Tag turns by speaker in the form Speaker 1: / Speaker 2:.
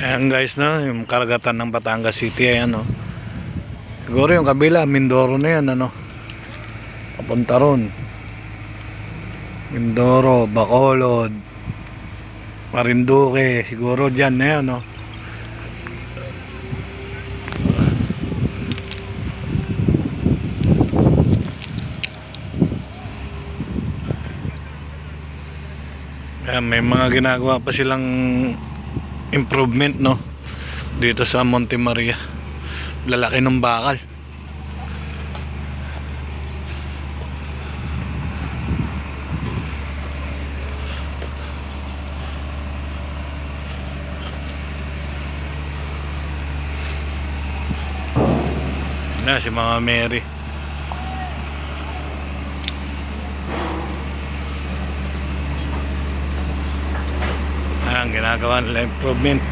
Speaker 1: Ayan guys, no, yung karagatan ng Batangas City, ayan, no. Siguro yung kabila Mindoro na yan, ano, papunta ron Mindoro, Bacolod, Marinduque, siguro dyan na yan, no. Ayan, may mga ginagawa pa silang improvement, no, dito sa Monte Maria. Lalaki ng bakal. Na si Mama Mary. Ayan, ginagawa nila improvement.